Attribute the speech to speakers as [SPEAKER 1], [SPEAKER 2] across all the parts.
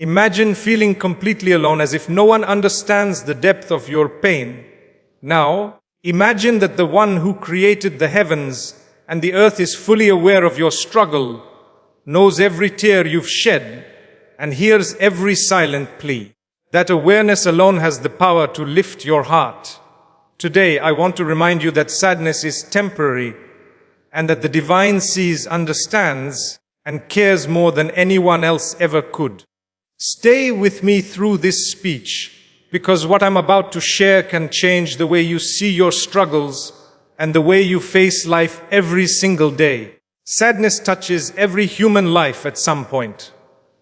[SPEAKER 1] Imagine feeling completely alone, as if no one understands the depth of your pain. Now, imagine that the one who created the heavens and the earth is fully aware of your struggle, knows every tear you've shed, and hears every silent plea. That awareness alone has the power to lift your heart. Today, I want to remind you that sadness is temporary, and that the divine sees, understands, and cares more than anyone else ever could. Stay with me through this speech, because what I'm about to share can change the way you see your struggles and the way you face life every single day. Sadness touches every human life at some point.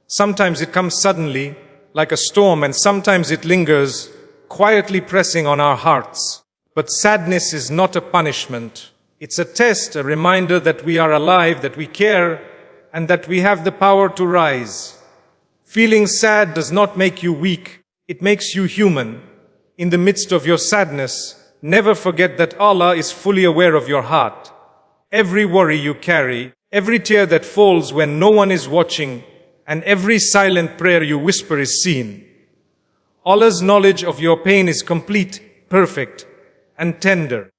[SPEAKER 1] Sometimes it comes suddenly, like a storm, and sometimes it lingers, quietly pressing on our hearts. But sadness is not a punishment. It's a test, a reminder that we are alive, that we care, and that we have the power to rise. Feeling sad does not make you weak, it makes you human. In the midst of your sadness, never forget that Allah is fully aware of your heart. Every worry you carry, every tear that falls when no one is watching, and every silent prayer you whisper is seen. Allah's knowledge of your pain is complete, perfect, and tender.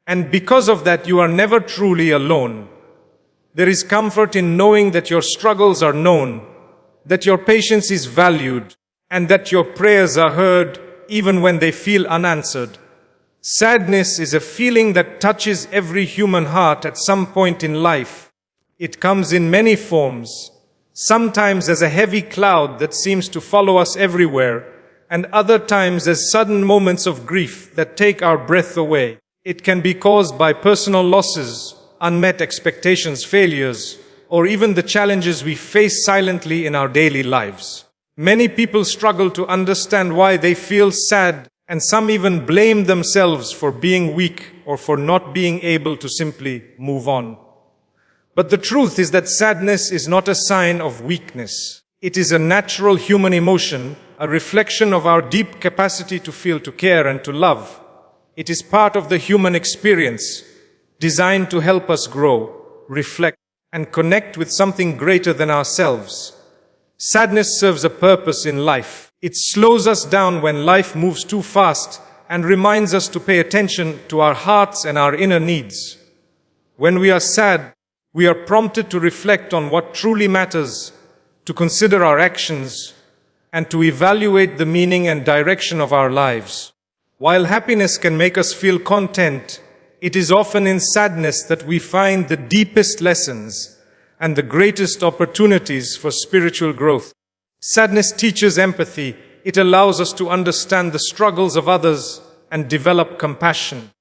[SPEAKER 1] And because of that, you are never truly alone. There is comfort in knowing that your struggles are known, that your patience is valued, and that your prayers are heard even when they feel unanswered. Sadness is a feeling that touches every human heart at some point in life. It comes in many forms, sometimes as a heavy cloud that seems to follow us everywhere, and other times as sudden moments of grief that take our breath away. It can be caused by personal losses, unmet expectations, failures, or even the challenges we face silently in our daily lives. Many people struggle to understand why they feel sad, and some even blame themselves for being weak or for not being able to simply move on. But the truth is that sadness is not a sign of weakness. It is a natural human emotion, a reflection of our deep capacity to feel, to care, and to love. It is part of the human experience, designed to help us grow, reflect, and connect with something greater than ourselves. Sadness serves a purpose in life. It slows us down when life moves too fast and reminds us to pay attention to our hearts and our inner needs. When we are sad, we are prompted to reflect on what truly matters, to consider our actions, and to evaluate the meaning and direction of our lives. While happiness can make us feel content, it is often in sadness that we find the deepest lessons and the greatest opportunities for spiritual growth. Sadness teaches empathy. It allows us to understand the struggles of others and develop compassion.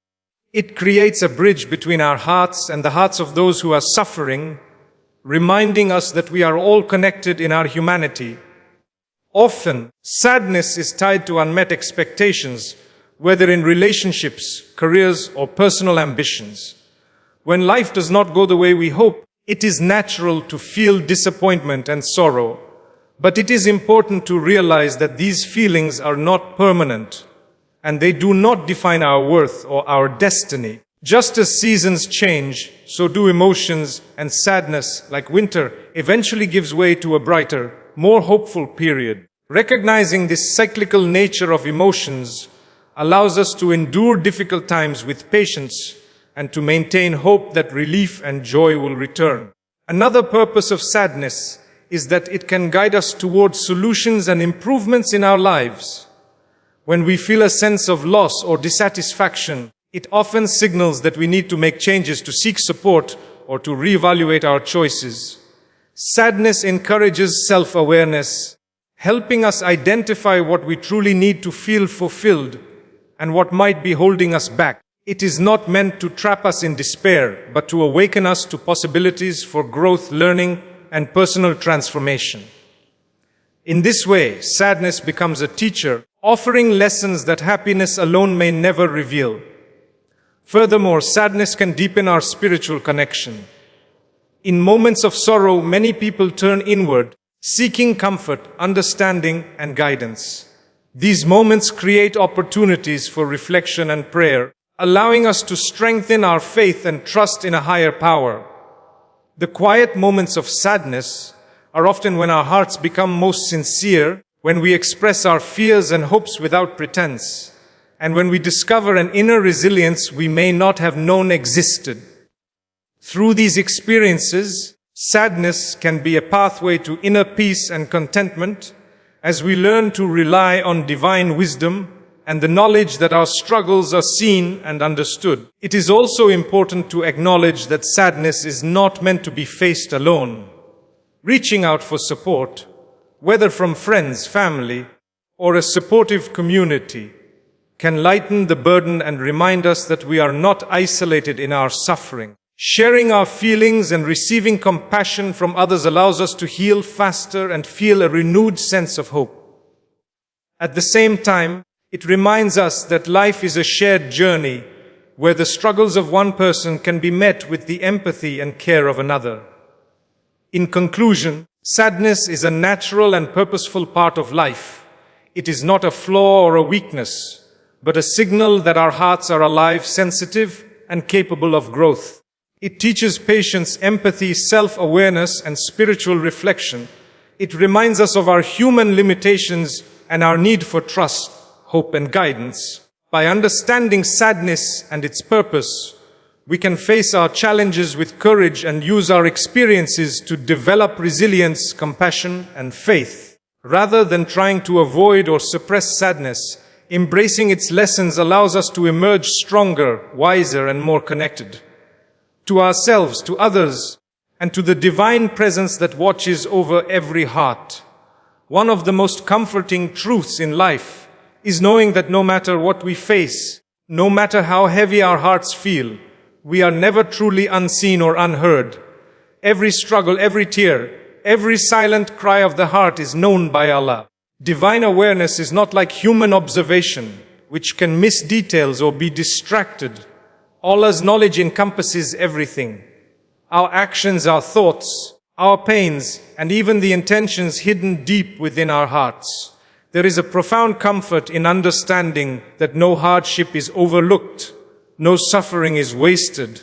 [SPEAKER 1] It creates a bridge between our hearts and the hearts of those who are suffering, reminding us that we are all connected in our humanity. Often, sadness is tied to unmet expectations, whether in relationships, careers, or personal ambitions. When life does not go the way we hope, it is natural to feel disappointment and sorrow. But it is important to realize that these feelings are not permanent, and they do not define our worth or our destiny. Just as seasons change, so do emotions, and sadness, like winter, eventually gives way to a brighter, more hopeful period. Recognizing this cyclical nature of emotions allows us to endure difficult times with patience and to maintain hope that relief and joy will return. Another purpose of sadness is that it can guide us towards solutions and improvements in our lives. When we feel a sense of loss or dissatisfaction, it often signals that we need to make changes, to seek support, or to reevaluate our choices. Sadness encourages self-awareness, helping us identify what we truly need to feel fulfilled and what might be holding us back. It is not meant to trap us in despair, but to awaken us to possibilities for growth, learning, and personal transformation. In this way, sadness becomes a teacher, offering lessons that happiness alone may never reveal. Furthermore, sadness can deepen our spiritual connection. In moments of sorrow, many people turn inward, seeking comfort, understanding, and guidance. These moments create opportunities for reflection and prayer, allowing us to strengthen our faith and trust in a higher power. The quiet moments of sadness, are often when our hearts become most sincere, when we express our fears and hopes without pretense, and when we discover an inner resilience we may not have known existed. Through these experiences, sadness can be a pathway to inner peace and contentment as we learn to rely on divine wisdom and the knowledge that our struggles are seen and understood. It is also important to acknowledge that sadness is not meant to be faced alone. Reaching out for support, whether from friends, family, or a supportive community, can lighten the burden and remind us that we are not isolated in our suffering. Sharing our feelings and receiving compassion from others allows us to heal faster and feel a renewed sense of hope. At the same time, it reminds us that life is a shared journey where the struggles of one person can be met with the empathy and care of another. In conclusion, sadness is a natural and purposeful part of life. It is not a flaw or a weakness, but a signal that our hearts are alive, sensitive, and capable of growth. It teaches patience, empathy, self-awareness, and spiritual reflection. It reminds us of our human limitations and our need for trust, hope, and guidance. By understanding sadness and its purpose, we can face our challenges with courage and use our experiences to develop resilience, compassion, and faith. Rather than trying to avoid or suppress sadness, embracing its lessons allows us to emerge stronger, wiser, and more connected to ourselves, to others, and to the divine presence that watches over every heart. One of the most comforting truths in life is knowing that no matter what we face, no matter how heavy our hearts feel, we are never truly unseen or unheard. Every struggle, every tear, every silent cry of the heart is known by Allah. Divine awareness is not like human observation, which can miss details or be distracted. Allah's knowledge encompasses everything. Our actions, our thoughts, our pains, and even the intentions hidden deep within our hearts. There is a profound comfort in understanding that no hardship is overlooked, no suffering is wasted,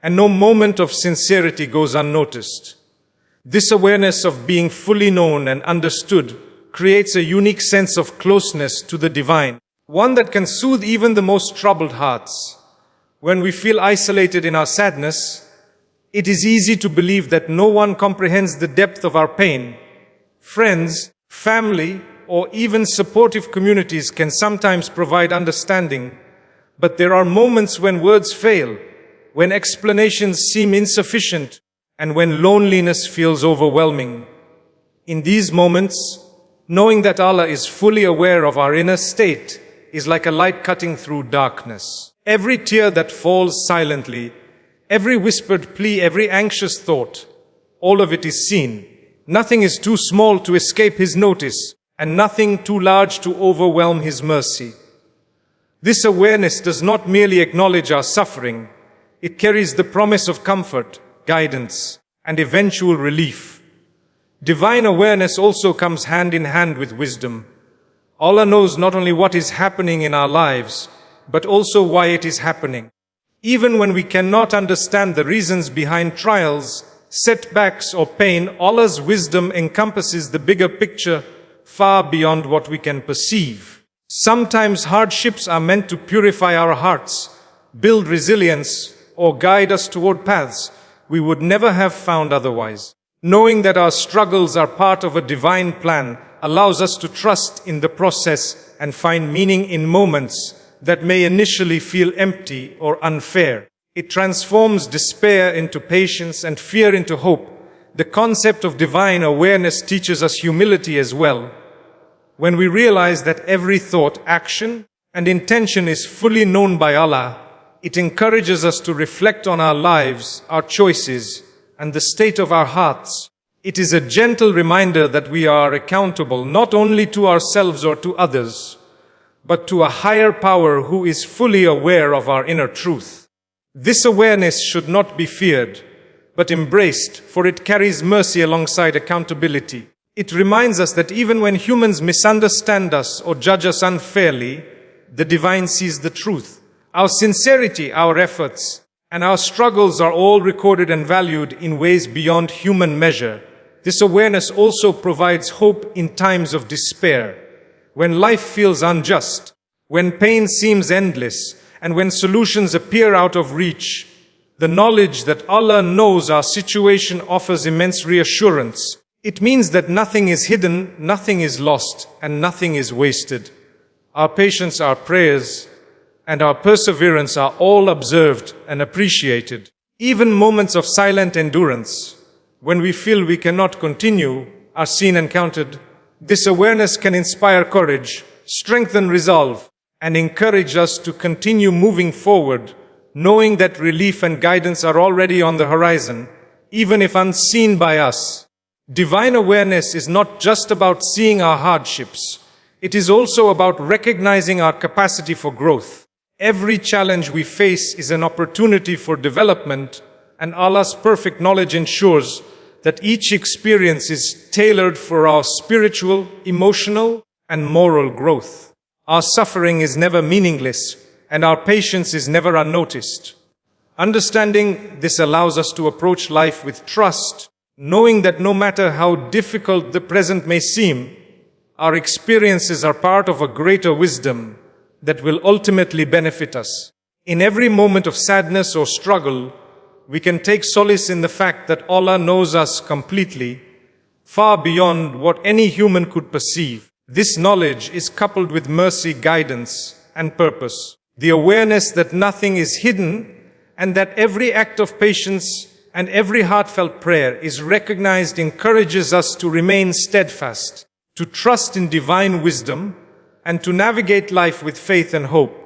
[SPEAKER 1] and no moment of sincerity goes unnoticed. This awareness of being fully known and understood creates a unique sense of closeness to the divine, one that can soothe even the most troubled hearts. When we feel isolated in our sadness, it is easy to believe that no one comprehends the depth of our pain. Friends, family, or even supportive communities can sometimes provide understanding, but there are moments when words fail, when explanations seem insufficient, and when loneliness feels overwhelming. In these moments, knowing that Allah is fully aware of our inner state is like a light cutting through darkness. Every tear that falls silently, every whispered plea, every anxious thought, all of it is seen. Nothing is too small to escape His notice, and nothing too large to overwhelm His mercy. This awareness does not merely acknowledge our suffering, it carries the promise of comfort, guidance, and eventual relief. Divine awareness also comes hand in hand with wisdom. Allah knows not only what is happening in our lives, but also why it is happening. Even when we cannot understand the reasons behind trials, setbacks, or pain, Allah's wisdom encompasses the bigger picture far beyond what we can perceive. Sometimes hardships are meant to purify our hearts, build resilience, or guide us toward paths we would never have found otherwise. Knowing that our struggles are part of a divine plan allows us to trust in the process and find meaning in moments that may initially feel empty or unfair. It transforms despair into patience and fear into hope. The concept of divine awareness teaches us humility as well. When we realize that every thought, action, and intention is fully known by Allah, it encourages us to reflect on our lives, our choices, and the state of our hearts. It is a gentle reminder that we are accountable not only to ourselves or to others, but to a higher power who is fully aware of our inner truth. This awareness should not be feared, but embraced, for it carries mercy alongside accountability. It reminds us that even when humans misunderstand us or judge us unfairly, the divine sees the truth. Our sincerity, our efforts, and our struggles are all recorded and valued in ways beyond human measure. this awareness also provides hope in times of despair, when life feels unjust, when pain seems endless, and when solutions appear out of reach. The knowledge that Allah knows our situation offers immense reassurance. It means that nothing is hidden, nothing is lost, and nothing is wasted. Our patience, our prayers, and our perseverance are all observed and appreciated. Even moments of silent endurance, when we feel we cannot continue, are seen and counted. This awareness can inspire courage, strengthen resolve, and encourage us to continue moving forward, knowing that relief and guidance are already on the horizon, even if unseen by us. Divine awareness is not just about seeing our hardships. It is also about recognizing our capacity for growth. Every challenge we face is an opportunity for development, and Allah's perfect knowledge ensures that each experience is tailored for our spiritual, emotional, and moral growth. Our suffering is never meaningless, and our patience is never unnoticed. Understanding this allows us to approach life with trust, knowing that no matter how difficult the present may seem, our experiences are part of a greater wisdom that will ultimately benefit us. In every moment of sadness or struggle, we can take solace in the fact that Allah knows us completely, far beyond what any human could perceive. This knowledge is coupled with mercy, guidance, and purpose. The awareness that nothing is hidden and that every act of patience and every heartfelt prayer is recognized encourages us to remain steadfast, to trust in divine wisdom, and to navigate life with faith and hope.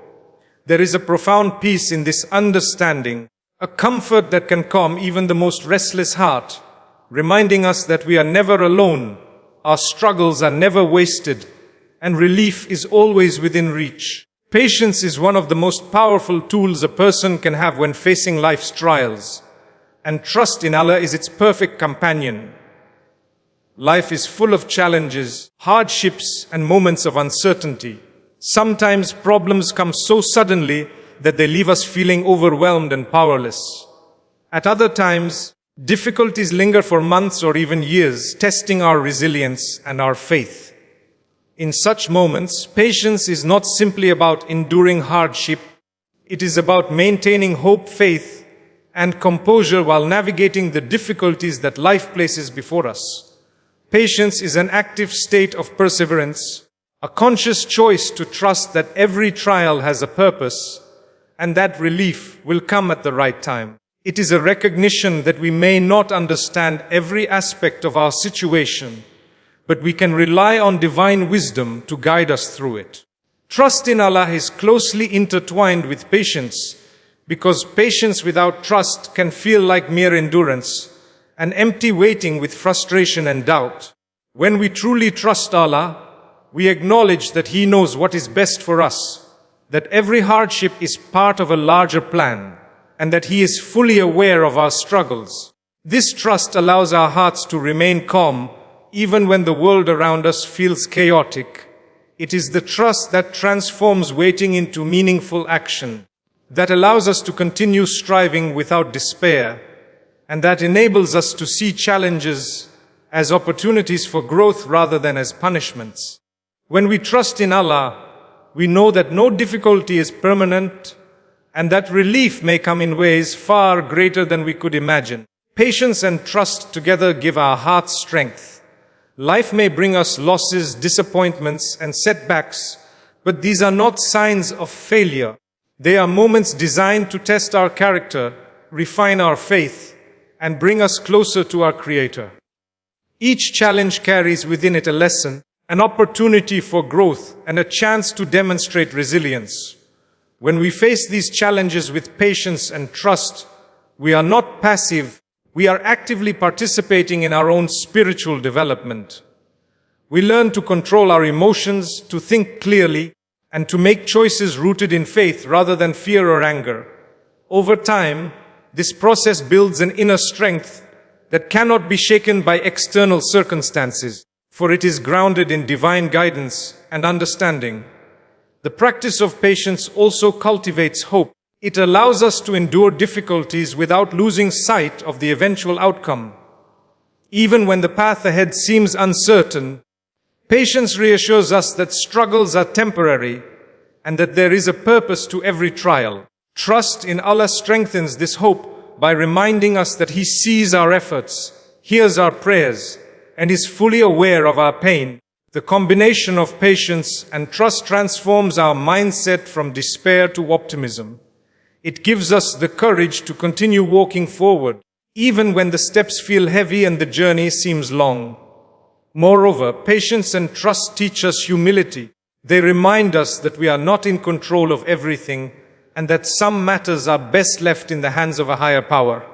[SPEAKER 1] There is a profound peace in this understanding, a comfort that can calm even the most restless heart, reminding us that we are never alone, our struggles are never wasted, and relief is always within reach. Patience is one of the most powerful tools a person can have when facing life's trials, and trust in Allah is its perfect companion. Life is full of challenges, hardships, and moments of uncertainty. Sometimes problems come so suddenly that they leave us feeling overwhelmed and powerless. At other times, difficulties linger for months or even years, testing our resilience and our faith. In such moments, patience is not simply about enduring hardship. It is about maintaining hope, faith, and composure while navigating the difficulties that life places before us. Patience is an active state of perseverance, a conscious choice to trust that every trial has a purpose and that relief will come at the right time. It is a recognition that we may not understand every aspect of our situation, but we can rely on divine wisdom to guide us through it. Trust in Allah is closely intertwined with patience, because patience without trust can feel like mere endurance, an empty waiting with frustration and doubt. When we truly trust Allah, we acknowledge that He knows what is best for us, that every hardship is part of a larger plan, and that He is fully aware of our struggles. This trust allows our hearts to remain calm, even when the world around us feels chaotic. It is the trust that transforms waiting into meaningful action, that allows us to continue striving without despair, and that enables us to see challenges as opportunities for growth rather than as punishments. When we trust in Allah, we know that no difficulty is permanent and that relief may come in ways far greater than we could imagine. Patience and trust together give our hearts strength. Life may bring us losses, disappointments, and setbacks, but these are not signs of failure. They are moments designed to test our character, refine our faith, and bring us closer to our Creator. Each challenge carries within it a lesson, an opportunity for growth, and a chance to demonstrate resilience. When we face these challenges with patience and trust, we are not passive, we are actively participating in our own spiritual development. We learn to control our emotions, to think clearly, and to make choices rooted in faith rather than fear or anger. Over time, this process builds an inner strength that cannot be shaken by external circumstances, for it is grounded in divine guidance and understanding. The practice of patience also cultivates hope. It allows us to endure difficulties without losing sight of the eventual outcome. even when the path ahead seems uncertain. Patience reassures us that struggles are temporary and that there is a purpose to every trial. Trust in Allah strengthens this hope by reminding us that He sees our efforts, hears our prayers, and is fully aware of our pain. The combination of patience and trust transforms our mindset from despair to optimism. It gives us the courage to continue walking forward, even when the steps feel heavy and the journey seems long. Moreover, patience and trust teach us humility. They remind us that we are not in control of everything and that some matters are best left in the hands of a higher power.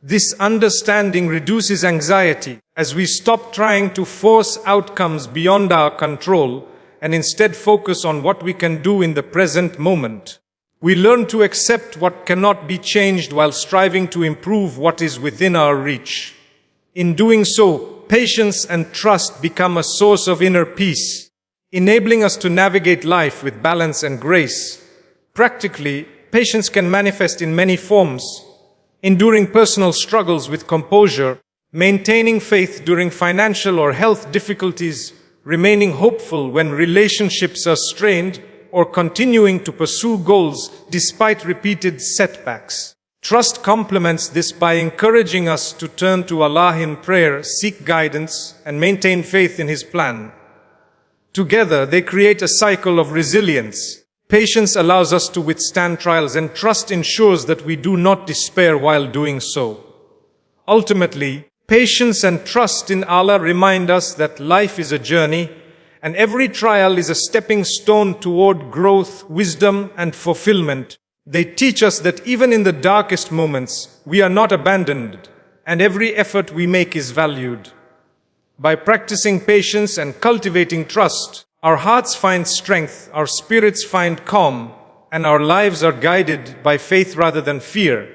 [SPEAKER 1] This understanding reduces anxiety as we stop trying to force outcomes beyond our control and instead focus on what we can do in the present moment. We learn to accept what cannot be changed while striving to improve what is within our reach. In doing so, patience and trust become a source of inner peace, enabling us to navigate life with balance and grace. Practically, patience can manifest in many forms: enduring personal struggles with composure, maintaining faith during financial or health difficulties, remaining hopeful when relationships are strained, or continuing to pursue goals despite repeated setbacks. Trust complements this by encouraging us to turn to Allah in prayer, seek guidance, and maintain faith in His plan. Together, they create a cycle of resilience. Patience allows us to withstand trials, and trust ensures that we do not despair while doing so. Ultimately, patience and trust in Allah remind us that life is a journey, and every trial is a stepping stone toward growth, wisdom, and fulfillment. They teach us that even in the darkest moments, we are not abandoned, and every effort we make is valued. By practicing patience and cultivating trust, our hearts find strength, our spirits find calm, and our lives are guided by faith rather than fear.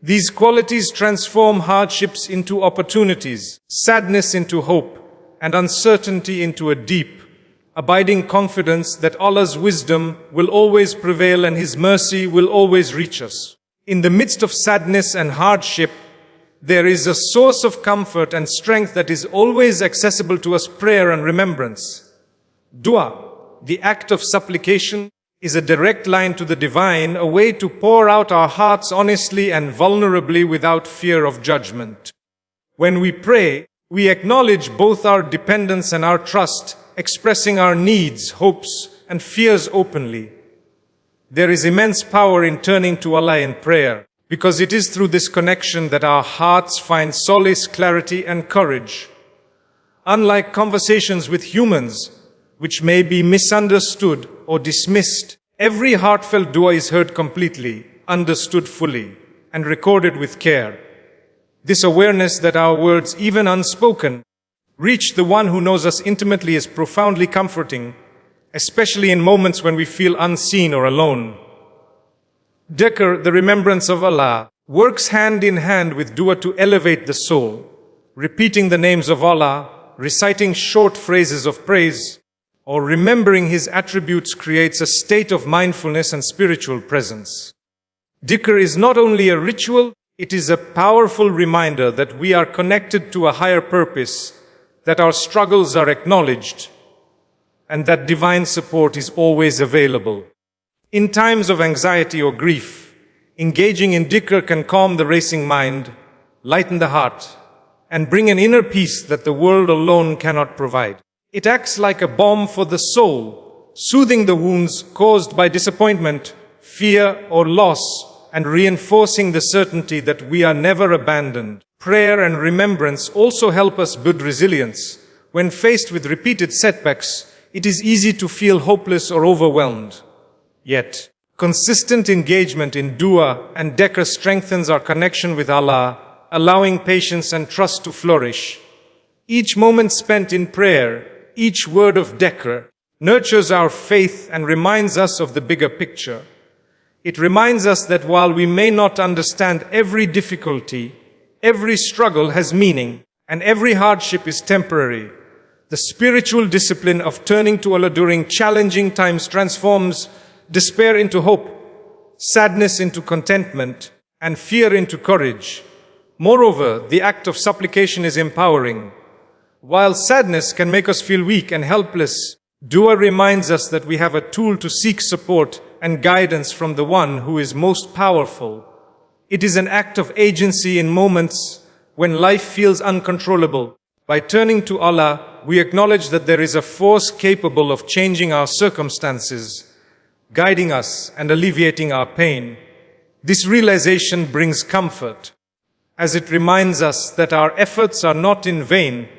[SPEAKER 1] These qualities transform hardships into opportunities, sadness into hope, and uncertainty into a deep, abiding confidence that Allah's wisdom will always prevail and His mercy will always reach us. In the midst of sadness and hardship, there is a source of comfort and strength that is always accessible to us: prayer and remembrance. Dua, the act of supplication, is a direct line to the divine, a way to pour out our hearts honestly and vulnerably without fear of judgment. When we pray, we acknowledge both our dependence and our trust, expressing our needs, hopes, and fears openly. There is immense power in turning to Allah in prayer, because it is through this connection that our hearts find solace, clarity, and courage. Unlike conversations with humans, which may be misunderstood or dismissed, every heartfelt dua is heard completely, understood fully, and recorded with care. This awareness that our words, even unspoken, reach the one who knows us intimately is profoundly comforting, especially in moments when we feel unseen or alone. Dhikr, the remembrance of Allah, works hand in hand with dua to elevate the soul. Repeating the names of Allah, reciting short phrases of praise, or remembering His attributes creates a state of mindfulness and spiritual presence. Dhikr is not only a ritual, it is a powerful reminder that we are connected to a higher purpose, that our struggles are acknowledged, and that divine support is always available. In times of anxiety or grief, engaging in dhikr can calm the racing mind, lighten the heart, and bring an inner peace that the world alone cannot provide. It acts like a balm for the soul, soothing the wounds caused by disappointment, fear, or loss, and reinforcing the certainty that we are never abandoned. Prayer and remembrance also help us build resilience. When faced with repeated setbacks, it is easy to feel hopeless or overwhelmed. Yet, consistent engagement in dua and dhikr strengthens our connection with Allah, allowing patience and trust to flourish. Each moment spent in prayer, each word of dhikr, nurtures our faith and reminds us of the bigger picture. It reminds us that while we may not understand every difficulty, every struggle has meaning, and every hardship is temporary. The spiritual discipline of turning to Allah during challenging times transforms despair into hope, sadness into contentment, and fear into courage. Moreover, the act of supplication is empowering. While sadness can make us feel weak and helpless, dua reminds us that we have a tool to seek support and guidance from the one who is most powerful. It is an act of agency in moments when life feels uncontrollable. By turning to Allah, we acknowledge that there is a force capable of changing our circumstances, guiding us and alleviating our pain. This realization brings comfort, as it reminds us that our efforts are not in vain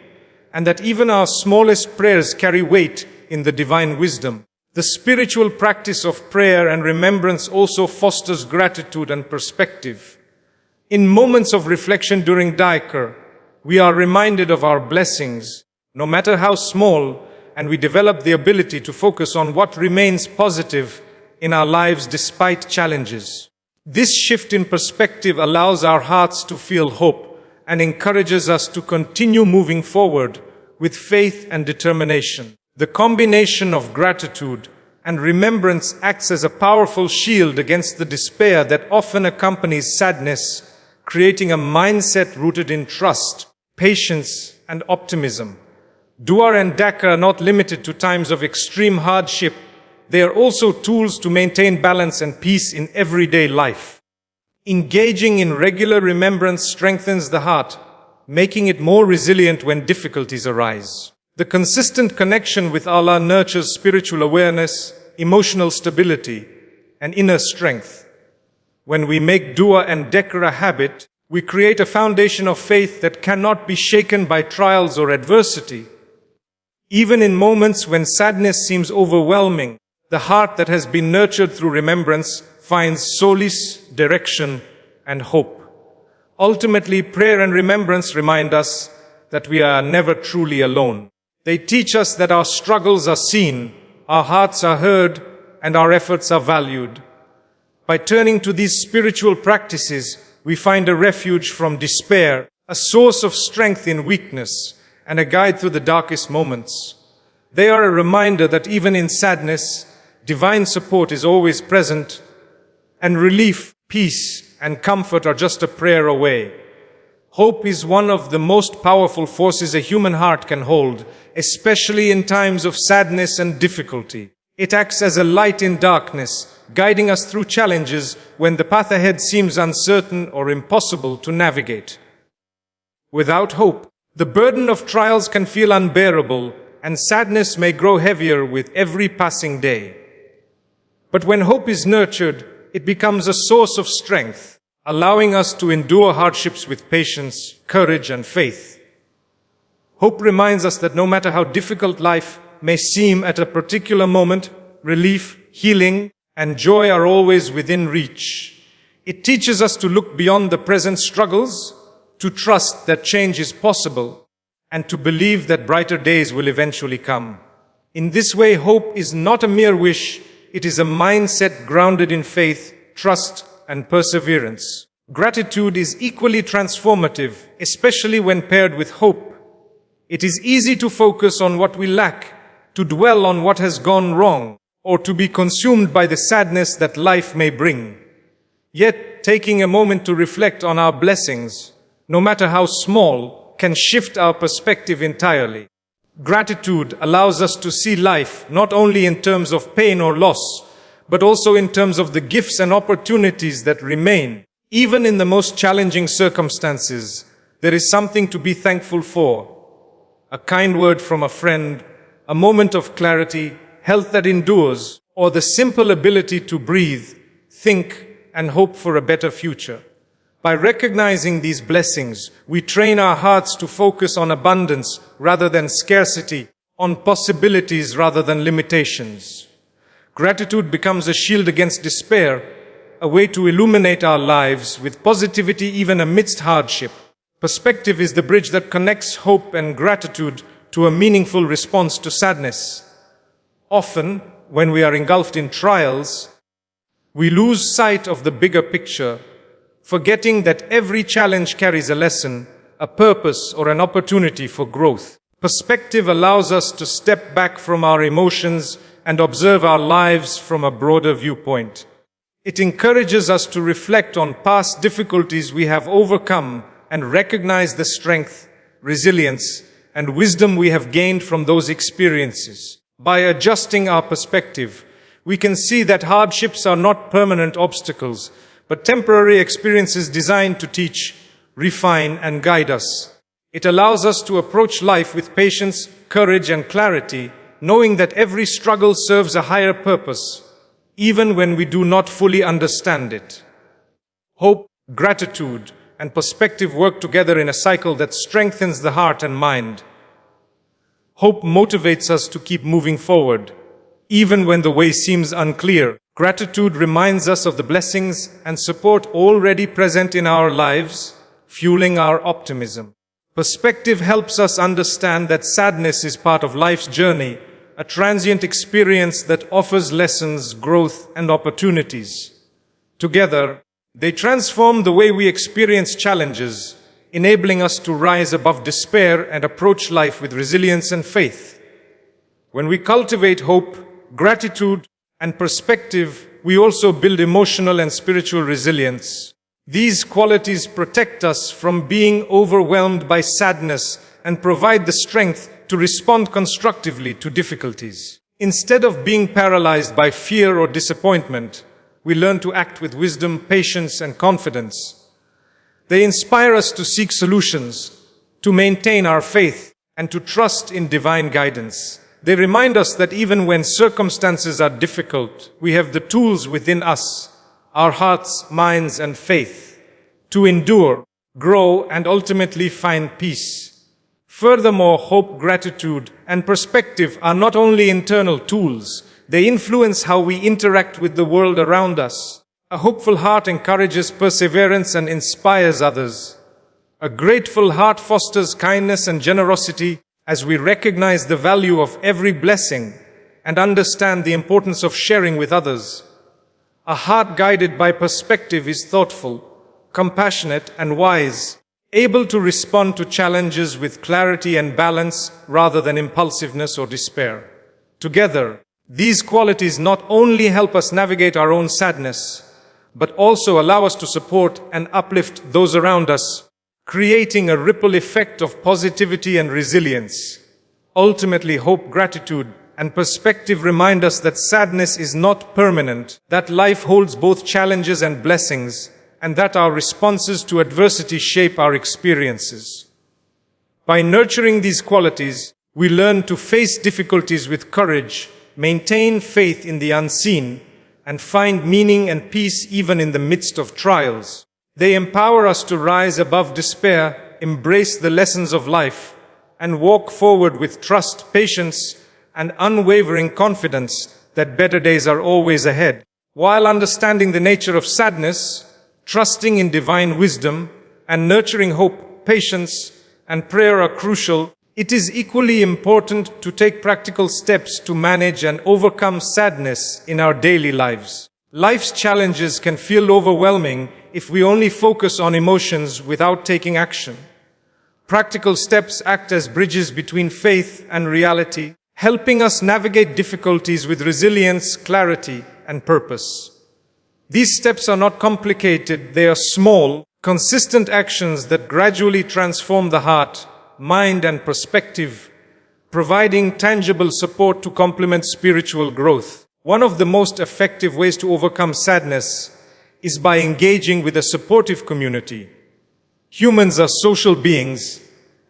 [SPEAKER 1] and that even our smallest prayers carry weight in the divine wisdom. The spiritual practice of prayer and remembrance also fosters gratitude and perspective. In moments of reflection during dhikr, we are reminded of our blessings, no matter how small, and we develop the ability to focus on what remains positive in our lives despite challenges. This shift in perspective allows our hearts to feel hope and encourages us to continue moving forward with faith and determination. The combination of gratitude and remembrance acts as a powerful shield against the despair that often accompanies sadness, creating a mindset rooted in trust, patience, and optimism. Dua and dhikr are not limited to times of extreme hardship. They are also tools to maintain balance and peace in everyday life. Engaging in regular remembrance strengthens the heart, making it more resilient when difficulties arise. The consistent connection with Allah nurtures spiritual awareness, emotional stability, and inner strength. When we make dua and dhikr a habit, we create a foundation of faith that cannot be shaken by trials or adversity. Even in moments when sadness seems overwhelming, the heart that has been nurtured through remembrance finds solace, direction, and hope. Ultimately, prayer and remembrance remind us that we are never truly alone. They teach us that our struggles are seen, our hearts are heard, and our efforts are valued. By turning to these spiritual practices, we find a refuge from despair, a source of strength in weakness, and a guide through the darkest moments. They are a reminder that even in sadness, divine support is always present, and relief, peace, and comfort are just a prayer away. Hope is one of the most powerful forces a human heart can hold, especially in times of sadness and difficulty. It acts as a light in darkness, guiding us through challenges when the path ahead seems uncertain or impossible to navigate. Without hope, the burden of trials can feel unbearable, and sadness may grow heavier with every passing day. But when hope is nurtured, it becomes a source of strength, allowing us to endure hardships with patience, courage, and faith. Hope reminds us that no matter how difficult life may seem at a particular moment, relief, healing, and joy are always within reach. It teaches us to look beyond the present struggles, to trust that change is possible, and to believe that brighter days will eventually come. In this way, hope is not a mere wish, it is a mindset grounded in faith, trust, and perseverance. Gratitude is equally transformative, especially when paired with hope. It is easy to focus on what we lack, to dwell on what has gone wrong, or to be consumed by the sadness that life may bring. Yet, taking a moment to reflect on our blessings, no matter how small, can shift our perspective entirely. Gratitude allows us to see life not only in terms of pain or loss, but also in terms of the gifts and opportunities that remain. Even in the most challenging circumstances, there is something to be thankful for. A kind word from a friend, a moment of clarity, health that endures, or the simple ability to breathe, think, and hope for a better future. By recognizing these blessings, we train our hearts to focus on abundance rather than scarcity, on possibilities rather than limitations. Gratitude becomes a shield against despair, a way to illuminate our lives with positivity even amidst hardship. Perspective is the bridge that connects hope and gratitude to a meaningful response to sadness. Often, when we are engulfed in trials, we lose sight of the bigger picture, forgetting that every challenge carries a lesson, a purpose, or an opportunity for growth. Perspective allows us to step back from our emotions and observe our lives from a broader viewpoint. It encourages us to reflect on past difficulties we have overcome and recognize the strength, resilience, and wisdom we have gained from those experiences. By adjusting our perspective, we can see that hardships are not permanent obstacles, but temporary experiences designed to teach, refine, and guide us. It allows us to approach life with patience, courage, and clarity, knowing that every struggle serves a higher purpose, even when we do not fully understand it. Hope, gratitude, and perspective work together in a cycle that strengthens the heart and mind. Hope motivates us to keep moving forward, even when the way seems unclear. Gratitude reminds us of the blessings and support already present in our lives, fueling our optimism. Perspective helps us understand that sadness is part of life's journey, a transient experience that offers lessons, growth, and opportunities. Together, they transform the way we experience challenges, enabling us to rise above despair and approach life with resilience and faith. When we cultivate hope, gratitude, and perspective, we also build emotional and spiritual resilience. These qualities protect us from being overwhelmed by sadness and provide the strength to respond constructively to difficulties. Instead of being paralyzed by fear or disappointment, we learn to act with wisdom, patience, and confidence. They inspire us to seek solutions, to maintain our faith, and to trust in divine guidance. They remind us that even when circumstances are difficult, we have the tools within us, our hearts, minds, and faith, to endure, grow, and ultimately find peace. Furthermore, hope, gratitude, and perspective are not only internal tools, they influence how we interact with the world around us. A hopeful heart encourages perseverance and inspires others. A grateful heart fosters kindness and generosity as we recognize the value of every blessing and understand the importance of sharing with others. A heart guided by perspective is thoughtful, compassionate, and wise, able to respond to challenges with clarity and balance rather than impulsiveness or despair. Together, these qualities not only help us navigate our own sadness, but also allow us to support and uplift those around us, creating a ripple effect of positivity and resilience. Ultimately, hope, gratitude, and perspective remind us that sadness is not permanent, that life holds both challenges and blessings, and that our responses to adversity shape our experiences. By nurturing these qualities, we learn to face difficulties with courage, maintain faith in the unseen, and find meaning and peace even in the midst of trials. They empower us to rise above despair, embrace the lessons of life, and walk forward with trust, patience, and unwavering confidence that better days are always ahead. While understanding the nature of sadness, trusting in divine wisdom, and nurturing hope, patience, and prayer are crucial, it is equally important to take practical steps to manage and overcome sadness in our daily lives. Life's challenges can feel overwhelming if we only focus on emotions without taking action. Practical steps act as bridges between faith and reality, helping us navigate difficulties with resilience, clarity, and purpose. These steps are not complicated, they are small, consistent actions that gradually transform the heart, mind, and perspective, providing tangible support to complement spiritual growth. One of the most effective ways to overcome sadness is by engaging with a supportive community. Humans are social beings,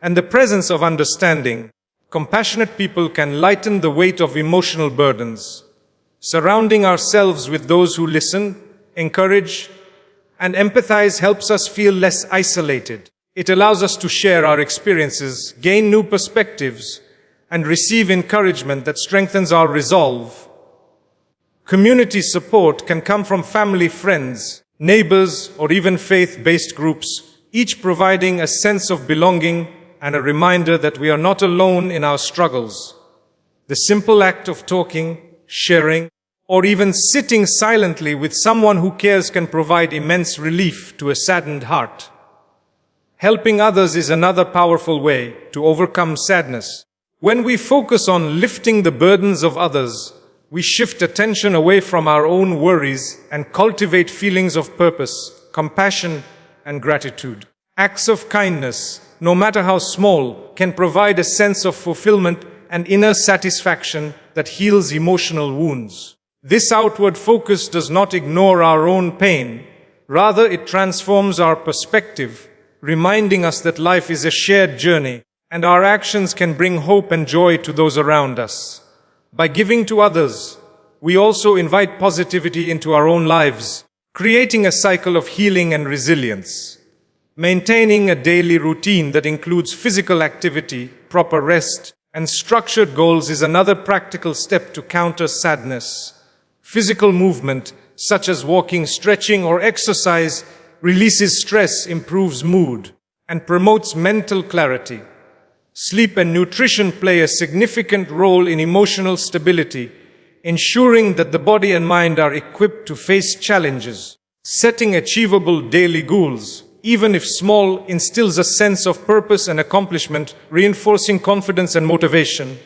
[SPEAKER 1] and the presence of understanding, compassionate people can lighten the weight of emotional burdens. Surrounding ourselves with those who listen, encourage, and empathize helps us feel less isolated. It allows us to share our experiences, gain new perspectives, and receive encouragement that strengthens our resolve. Community support can come from family, friends, neighbors, or even faith-based groups, each providing a sense of belonging and a reminder that we are not alone in our struggles. The simple act of talking, sharing, or even sitting silently with someone who cares can provide immense relief to a saddened heart. Helping others is another powerful way to overcome sadness. When we focus on lifting the burdens of others, we shift attention away from our own worries and cultivate feelings of purpose, compassion, and gratitude. Acts of kindness, no matter how small, can provide a sense of fulfillment and inner satisfaction that heals emotional wounds. This outward focus does not ignore our own pain. Rather, it transforms our perspective, reminding us that life is a shared journey, and our actions can bring hope and joy to those around us. By giving to others, we also invite positivity into our own lives, creating a cycle of healing and resilience. Maintaining a daily routine that includes physical activity, proper rest, and structured goals is another practical step to counter sadness. Physical movement, such as walking, stretching, or exercise, releases stress, improves mood, and promotes mental clarity. Sleep and nutrition play a significant role in emotional stability, ensuring that the body and mind are equipped to face challenges. Setting achievable daily goals, even if small, instills a sense of purpose and accomplishment, reinforcing confidence and motivation.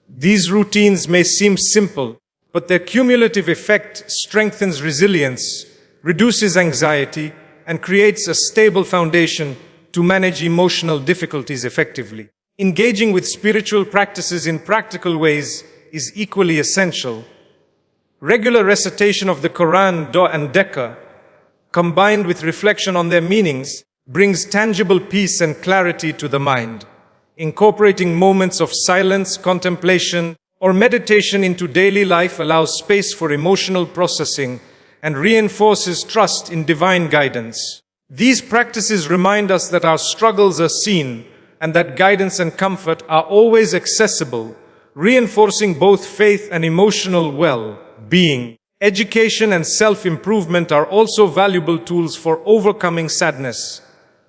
[SPEAKER 1] These routines may seem simple, but their cumulative effect strengthens resilience, reduces anxiety, and creates a stable foundation to manage emotional difficulties effectively. Engaging with spiritual practices in practical ways is equally essential. Regular recitation of the Quran, Dua and Dhikr, combined with reflection on their meanings, brings tangible peace and clarity to the mind. Incorporating moments of silence, contemplation, or meditation into daily life allows space for emotional processing and reinforces trust in divine guidance. These practices remind us that our struggles are seen and that guidance and comfort are always accessible, reinforcing both faith and emotional well-being. Education and self-improvement are also valuable tools for overcoming sadness.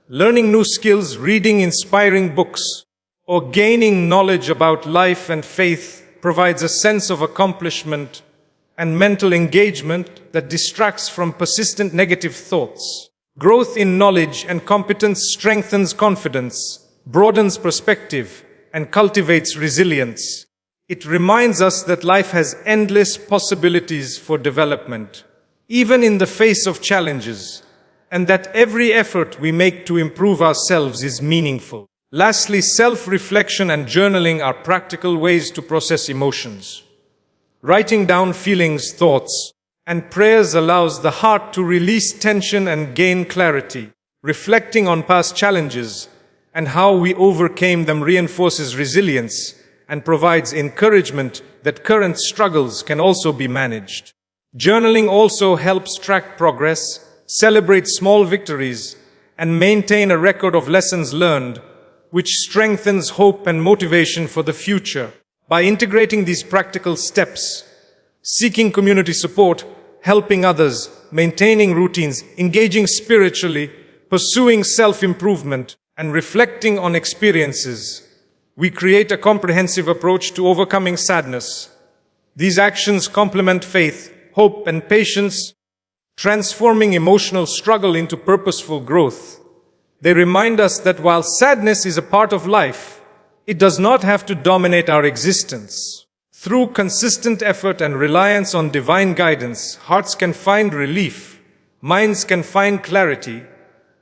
[SPEAKER 1] Learning new skills, reading inspiring books, or gaining knowledge about life and faith provides a sense of accomplishment and mental engagement that distracts from persistent negative thoughts. Growth in knowledge and competence strengthens confidence, broadens perspective, and cultivates resilience. It reminds us that life has endless possibilities for development, even in the face of challenges, and that every effort we make to improve ourselves is meaningful. Lastly, self-reflection and journaling are practical ways to process emotions. Writing down feelings, thoughts, and prayers allows the heart to release tension and gain clarity. Reflecting on past challenges and how we overcame them reinforces resilience and provides encouragement that current struggles can also be managed. Journaling also helps track progress, celebrate small victories, and maintain a record of lessons learned, which strengthens hope and motivation for the future. By integrating these practical steps, seeking community support, helping others, maintaining routines, engaging spiritually, pursuing self-improvement, and reflecting on experiences, we create a comprehensive approach to overcoming sadness. These actions complement faith, hope, and patience, transforming emotional struggle into purposeful growth. They remind us that while sadness is a part of life, it does not have to dominate our existence. Through consistent effort and reliance on divine guidance, hearts can find relief, minds can find clarity,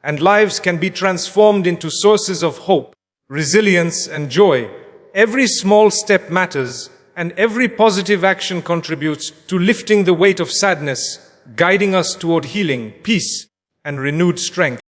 [SPEAKER 1] and lives can be transformed into sources of hope, resilience, and joy. Every small step matters, and every positive action contributes to lifting the weight of sadness, guiding us toward healing, peace, and renewed strength.